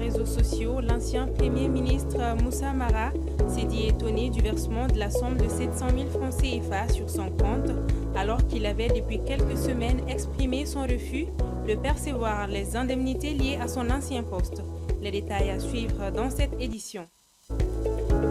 réseaux sociaux, l'ancien Premier ministre Moussa Mara s'est dit étonné du versement de la somme de 700 000 francs CFA sur son compte, alors qu'il avait depuis quelques semaines exprimé son refus de percevoir les indemnités liées à son ancien poste. Les détails à suivre dans cette édition.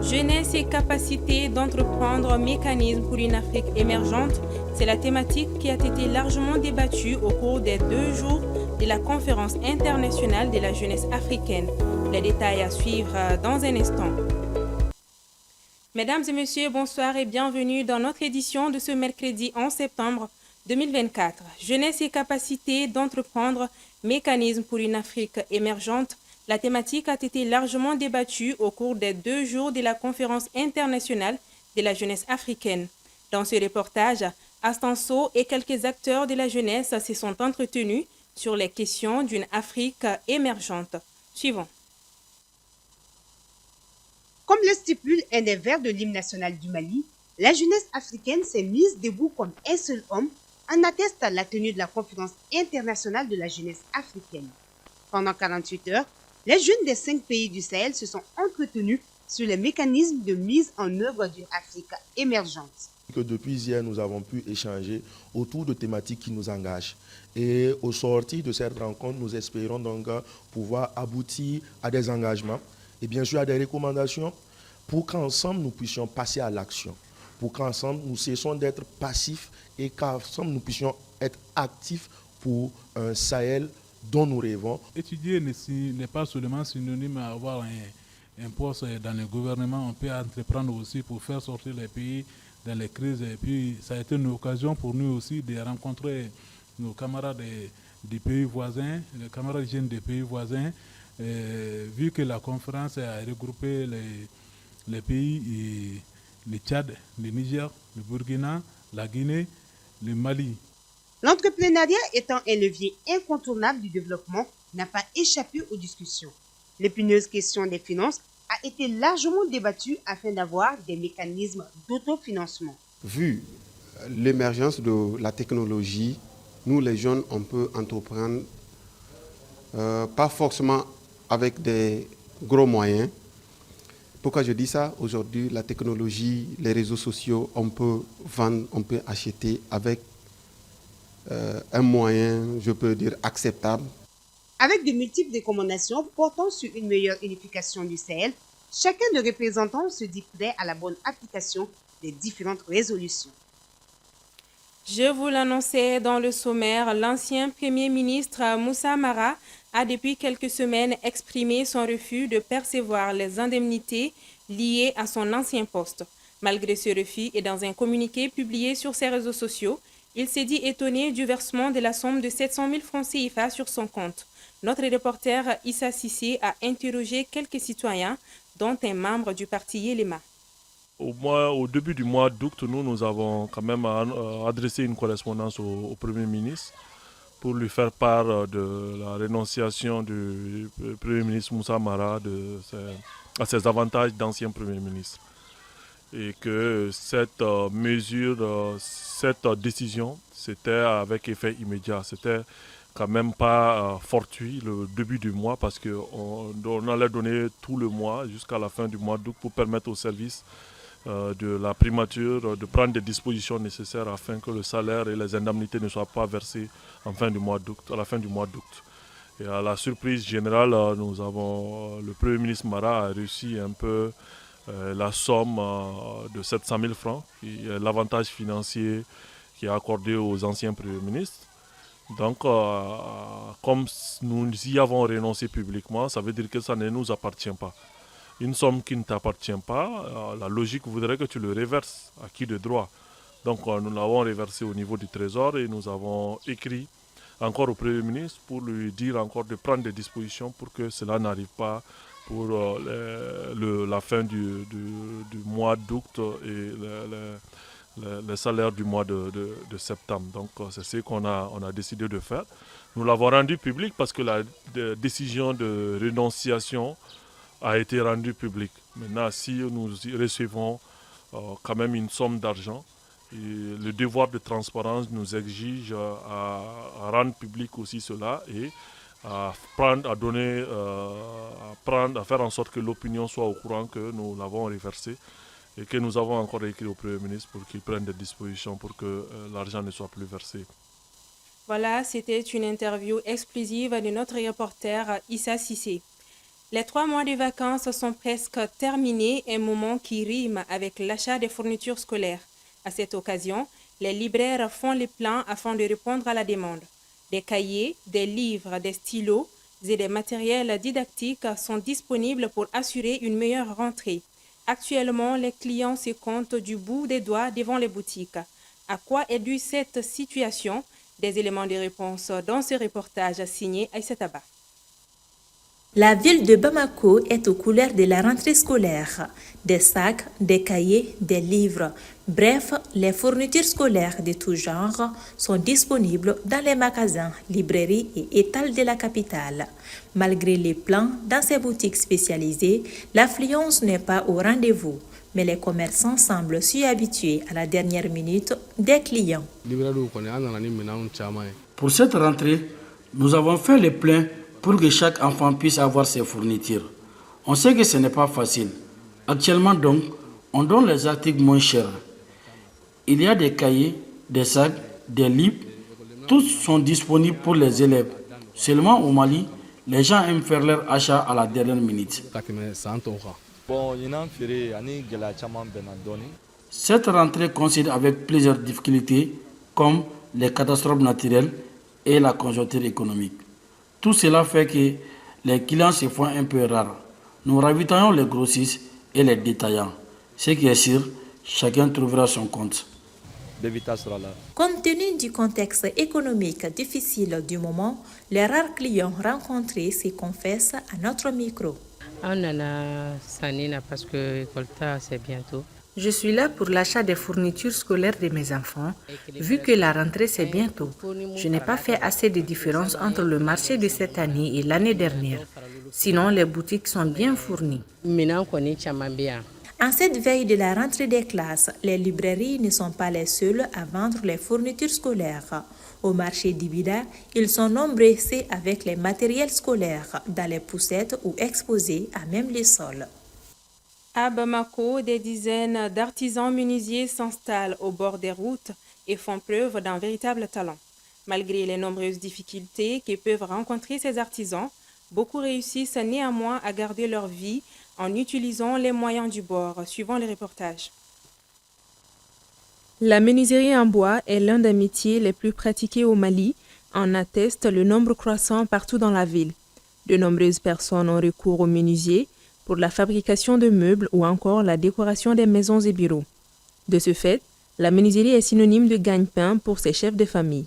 Jeunesse et capacité d'entreprendre, mécanisme pour une Afrique émergente, c'est la thématique qui a été largement débattue au cours des 2 jours de la conférence internationale de la jeunesse africaine. Les détails à suivre dans un instant. Mesdames et messieurs, bonsoir et bienvenue dans notre édition de ce mercredi 11 septembre 2024. Jeunesse et capacité d'entreprendre, mécanisme pour une Afrique émergente. La thématique a été largement débattue au cours des 2 jours de la conférence internationale de la jeunesse africaine. Dans ce reportage, Astanso et quelques acteurs de la jeunesse se sont entretenus sur les questions d'une Afrique émergente. Suivons. Comme le stipule un des vers de l'hymne national du Mali, la jeunesse africaine s'est mise debout comme un seul homme, en atteste la tenue de la conférence internationale de la jeunesse africaine. Pendant 48 heures, les jeunes des 5 pays du Sahel se sont entretenus sur les mécanismes de mise en œuvre d'une Afrique émergente. Depuis hier, nous avons pu échanger autour de thématiques qui nous engagent. Et au sortir de cette rencontre, nous espérons donc pouvoir aboutir à des engagements et bien sûr à des recommandations pour qu'ensemble nous puissions passer à l'action, pour qu'ensemble nous cessons d'être passifs et qu'ensemble nous puissions être actifs pour un Sahel dont nous rêvons. Étudier n'est pas seulement synonyme à avoir un poste dans le gouvernement, on peut entreprendre aussi pour faire sortir les pays dans les crises. Et puis ça a été une occasion pour nous aussi de rencontrer nos camarades des pays voisins, les camarades jeunes des pays voisins, vu que la conférence a regroupé les pays, le Tchad, le Niger, le Burkina, la Guinée, le Mali. L'entrepreneuriat étant un levier incontournable du développement, n'a pas échappé aux discussions. L'épineuse question des finances a été largement débattue afin d'avoir des mécanismes d'autofinancement. Vu l'émergence de la technologie, nous les jeunes, on peut entreprendre, pas forcément avec des gros moyens. Pourquoi je dis ça? Aujourd'hui, la technologie, les réseaux sociaux, on peut vendre, on peut acheter avec un moyen, je peux dire, acceptable. Avec de multiples recommandations portant sur une meilleure unification du Sahel, chacun des représentants se dit prêt à la bonne application des différentes résolutions. Je vous l'annonçais dans le sommaire, l'ancien Premier ministre Moussa Mara a depuis quelques semaines exprimé son refus de percevoir les indemnités liées à son ancien poste. Malgré ce refus et dans un communiqué publié sur ses réseaux sociaux, il s'est dit étonné du versement de la somme de 700 000 francs CFA sur son compte. Notre reporter Issa Sissé a interrogé quelques citoyens, dont un membre du parti Yélema. Au début du mois d'août, nous avons quand même adressé une correspondance au Premier ministre pour lui faire part de la rénonciation du Premier ministre Moussa Mara à ses avantages d'ancien Premier ministre. Et que cette mesure, cette décision, c'était avec effet immédiat. C'était quand même pas fortuit le début du mois parce qu'on allait donner tout le mois jusqu'à la fin du mois d'août pour permettre aux services de la primature de prendre des dispositions nécessaires afin que le salaire et les indemnités ne soient pas versés à la fin du mois d'août. Et à la surprise générale, le Premier ministre Mara a réussi un peu la somme de 700 000 francs, qui est l'avantage financier qui est accordé aux anciens premiers ministres. Donc, comme nous y avons renoncé publiquement, ça veut dire que ça ne nous appartient pas. Une somme qui ne t'appartient pas, la logique voudrait que tu le reverses à qui de droit. Donc, nous l'avons reversé au niveau du Trésor et nous avons écrit encore au Premier ministre pour lui dire encore de prendre des dispositions pour que cela n'arrive pas pour la fin du mois d'août et le salaire du mois de septembre. Donc c'est ce qu'on a décidé de faire. Nous l'avons rendu public parce que la décision de rénonciation a été rendue publique. Maintenant, si nous recevons quand même une somme d'argent, le devoir de transparence nous exige à rendre public aussi cela et à faire en sorte que l'opinion soit au courant que nous l'avons reversé et que nous avons encore écrit au Premier ministre pour qu'il prenne des dispositions pour que l'argent ne soit plus versé. Voilà, c'était une interview exclusive de notre reporter Issa Sissé. Les 3 mois de vacances sont presque terminés, un moment qui rime avec l'achat des fournitures scolaires. À cette occasion, les libraires font les plans afin de répondre à la demande. Des cahiers, des livres, des stylos et des matériels didactiques sont disponibles pour assurer une meilleure rentrée. Actuellement, les clients se comptent du bout des doigts devant les boutiques. À quoi est due cette situation? Des éléments de réponse dans ce reportage signé Aïssata Ba. La ville de Bamako est aux couleurs de la rentrée scolaire. Des sacs, des cahiers, des livres, bref, les fournitures scolaires de tout genre sont disponibles dans les magasins, librairies et étals de la capitale. Malgré les plans dans ces boutiques spécialisées, l'affluence n'est pas au rendez-vous, mais les commerçants semblent s'y habituer à la dernière minute des clients. Pour cette rentrée, nous avons fait le plein pour que chaque enfant puisse avoir ses fournitures. On sait que ce n'est pas facile. Actuellement donc, on donne les articles moins chers. Il y a des cahiers, des sacs, des livres. Tous sont disponibles pour les élèves. Seulement au Mali, les gens aiment faire leur achat à la dernière minute. Cette rentrée coïncide avec plusieurs difficultés comme les catastrophes naturelles et la conjoncture économique. Tout cela fait que les clients se font un peu rares. Nous ravitaillons les grossistes et les détaillants. Ce qui est sûr, chacun trouvera son compte. Compte tenu du contexte économique difficile du moment, les rares clients rencontrés se confessent à notre micro. Parce que c'est bientôt. Je suis là pour l'achat des fournitures scolaires de mes enfants. Vu que la rentrée c'est bientôt, je n'ai pas fait assez de différence entre le marché de cette année et l'année dernière. Sinon, les boutiques sont bien fournies. En cette veille de la rentrée des classes, les librairies ne sont pas les seules à vendre les fournitures scolaires. Au marché d'Ibida, ils sont nombreux avec les matériels scolaires dans les poussettes ou exposés à même les sols. À Bamako, des dizaines d'artisans menuisiers s'installent au bord des routes et font preuve d'un véritable talent. Malgré les nombreuses difficultés que peuvent rencontrer ces artisans, beaucoup réussissent néanmoins à garder leur vie en utilisant les moyens du bord, suivant les reportages. La menuiserie en bois est l'un des métiers les plus pratiqués au Mali, en atteste le nombre croissant partout dans la ville. De nombreuses personnes ont recours aux menuisiers pour la fabrication de meubles ou encore la décoration des maisons et bureaux. De ce fait, la menuiserie est synonyme de gagne-pain pour ces chefs de famille.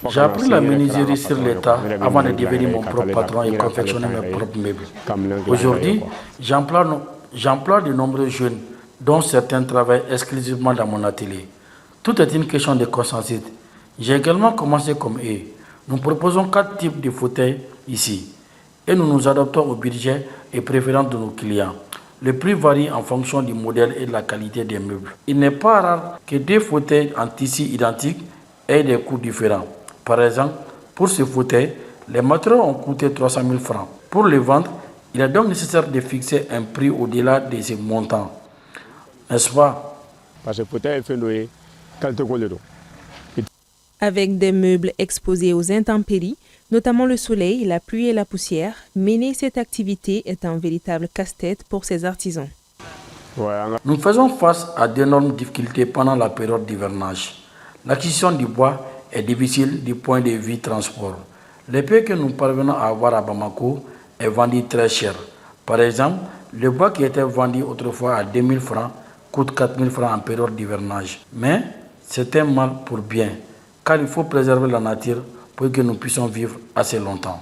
J'ai appris la menuiserie sur l'État avant de devenir mon propre patron et confectionner mes propres meubles. Aujourd'hui, j'emploie de nombreux jeunes, dont certains travaillent exclusivement dans mon atelier. Tout est une question de consensus. J'ai également commencé comme eux. Nous proposons 4 types de fauteuils ici et nous nous adaptons au budget et préférences de nos clients. Le prix varie en fonction du modèle et de la qualité des meubles. Il n'est pas rare que 2 fauteuils en tissu identique aient des coûts différents. Par exemple, pour ce fauteuil, les matériaux ont coûté 300 000 francs. Pour le vendre, il est donc nécessaire de fixer un prix au-delà de ces montants. N'est-ce pas? Parce que le fauteuil est fait de qualité. Avec des meubles exposés aux intempéries, notamment le soleil, la pluie et la poussière, mener cette activité est un véritable casse-tête pour ces artisans. Nous faisons face à d'énormes difficultés pendant la période d'hivernage. L'acquisition du bois est difficile du point de vue transport. Le peu que nous parvenons à avoir à Bamako est vendu très cher. Par exemple, le bois qui était vendu autrefois à 2 000 francs coûte 4 000 francs en période d'hivernage. Mais c'est un mal pour bien, car il faut préserver la nature pour que nous puissions vivre assez longtemps.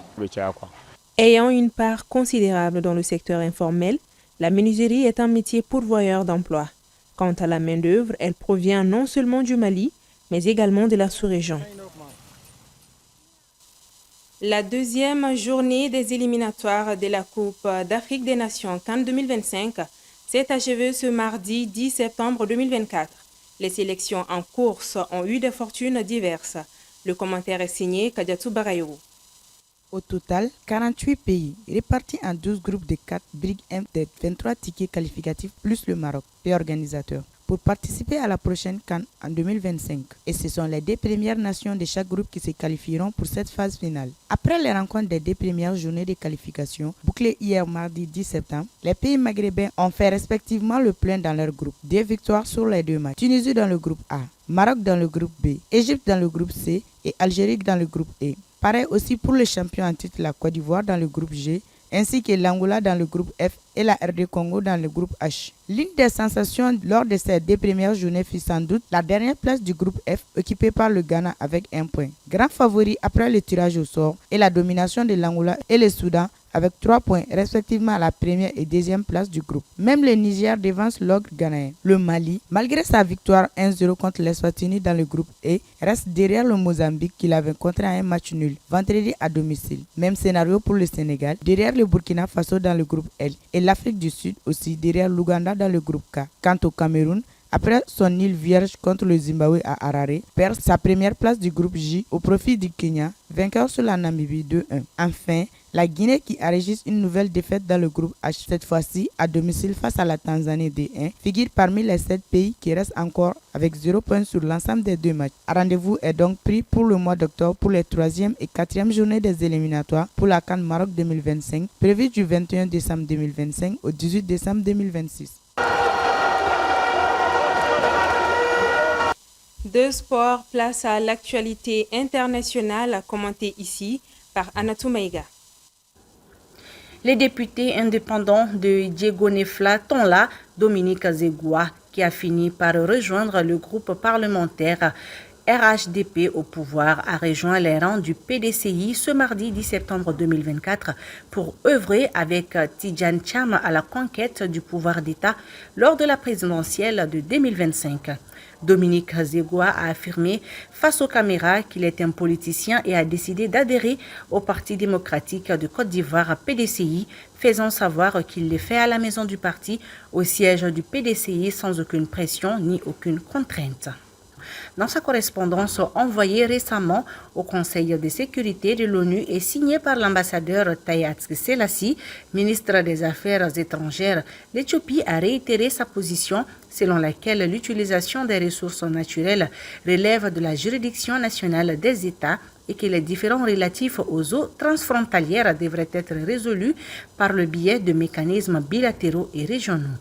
Ayant une part considérable dans le secteur informel, la menuiserie est un métier pourvoyeur d'emplois. Quant à la main-d'œuvre, elle provient non seulement du Mali, mais également de la sous-région. La deuxième journée des éliminatoires de la Coupe d'Afrique des Nations CAN 2025 s'est achevée ce mardi 10 septembre 2024. Les sélections en course ont eu des fortunes diverses. Le commentaire est signé Kadiatou Barayou. Au total, 48 pays, répartis en 12 groupes de 4, briguent un des 23 tickets qualificatifs plus le Maroc, pays organisateur, pour participer à la prochaine CAN en 2025. Et ce sont les 2 premières nations de chaque groupe qui se qualifieront pour cette phase finale. Après les rencontres des 2 premières journées de qualification, bouclées hier mardi 10 septembre, les pays maghrébins ont fait respectivement le plein dans leur groupe. 2 victoires sur les 2 matchs. Tunisie dans le groupe A, Maroc dans le groupe B, Égypte dans le groupe C et Algérie dans le groupe E. Pareil aussi pour le champion en titre, la Côte d'Ivoire dans le groupe G, ainsi que l'Angola dans le groupe F et la RD Congo dans le groupe H. L'une des sensations lors de ces 2 premières journées fut sans doute la dernière place du groupe F occupée par le Ghana avec 1 point. Grand favori après le tirage au sort et la domination de l'Angola et le Soudan avec 3 points respectivement à la première et deuxième place du groupe. Même le Niger devance l'ogre ghanéen. Le Mali, malgré sa victoire 1-0 contre l'Eswatini dans le groupe E, reste derrière le Mozambique qu'il avait rencontré à un match nul vendredi à domicile. Même scénario pour le Sénégal, derrière le Burkina Faso dans le groupe L et l'Afrique du Sud aussi derrière l'Ouganda dans le groupe K. Quant au Cameroun, après son nul vierge contre le Zimbabwe à Harare, perd sa première place du groupe J au profit du Kenya, vainqueur sur la Namibie 2-1. Enfin, la Guinée qui enregistre une nouvelle défaite dans le groupe H, cette fois-ci à domicile face à la Tanzanie D1, figure parmi les 7 pays qui restent encore avec 0 points sur l'ensemble des 2 matchs. Rendez-vous est donc pris pour le mois d'octobre pour les 3e et 4e journées des éliminatoires pour la CAN Maroc 2025, prévue du 21 décembre 2025 au 18 décembre 2026. De sport, place à l'actualité internationale commentée ici par Anatou Maïga. Les députés indépendants de Diegonefla Tonla, Dominique Zegoua, qui a fini par rejoindre le groupe parlementaire RHDP au pouvoir, a rejoint les rangs du PDCI ce mardi 10 septembre 2024 pour œuvrer avec Tidjane Cham à la conquête du pouvoir d'État lors de la présidentielle de 2025. Dominique Zegoua a affirmé face aux caméras qu'il est un politicien et a décidé d'adhérer au Parti démocratique de Côte d'Ivoire PDCI, faisant savoir qu'il le fait à la maison du parti, au siège du PDCI sans aucune pression ni aucune contrainte. Dans sa correspondance envoyée récemment au Conseil de sécurité de l'ONU et signée par l'ambassadeur Taye Selassie, ministre des Affaires étrangères, l'Éthiopie a réitéré sa position selon laquelle l'utilisation des ressources naturelles relève de la juridiction nationale des États et que les différends relatifs aux eaux transfrontalières devraient être résolus par le biais de mécanismes bilatéraux et régionaux.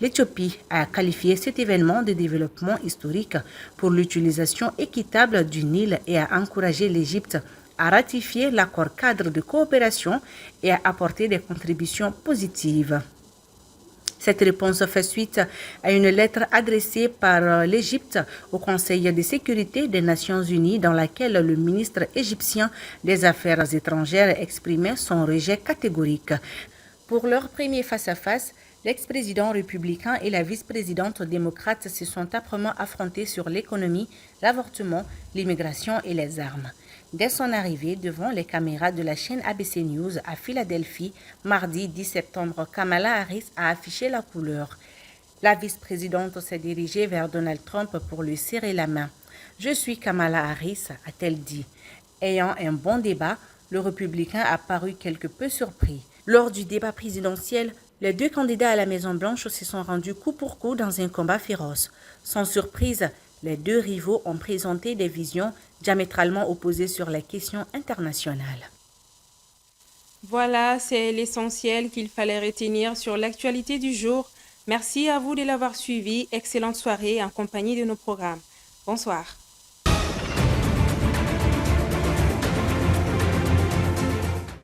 L'Éthiopie a qualifié cet événement de développement historique pour l'utilisation équitable du Nil et a encouragé l'Égypte à ratifier l'accord cadre de coopération et à apporter des contributions positives. Cette réponse fait suite à une lettre adressée par l'Égypte au Conseil de sécurité des Nations Unies dans laquelle le ministre égyptien des Affaires étrangères exprimait son rejet catégorique. Pour leur premier face-à-face, l'ex-président républicain et la vice-présidente démocrate se sont âprement affrontés sur l'économie, l'avortement, l'immigration et les armes. Dès son arrivée devant les caméras de la chaîne ABC News à Philadelphie, mardi 10 septembre, Kamala Harris a affiché la couleur. La vice-présidente s'est dirigée vers Donald Trump pour lui serrer la main. « Je suis Kamala Harris », a-t-elle dit. Ayant un bon débat, le républicain a paru quelque peu surpris. Lors du débat présidentiel, les 2 candidats à la Maison-Blanche se sont rendus coup pour coup dans un combat féroce. Sans surprise, les 2 rivaux ont présenté des visions diamétralement opposées sur les questions internationales. Voilà, c'est l'essentiel qu'il fallait retenir sur l'actualité du jour. Merci à vous de l'avoir suivi. Excellente soirée en compagnie de nos programmes. Bonsoir.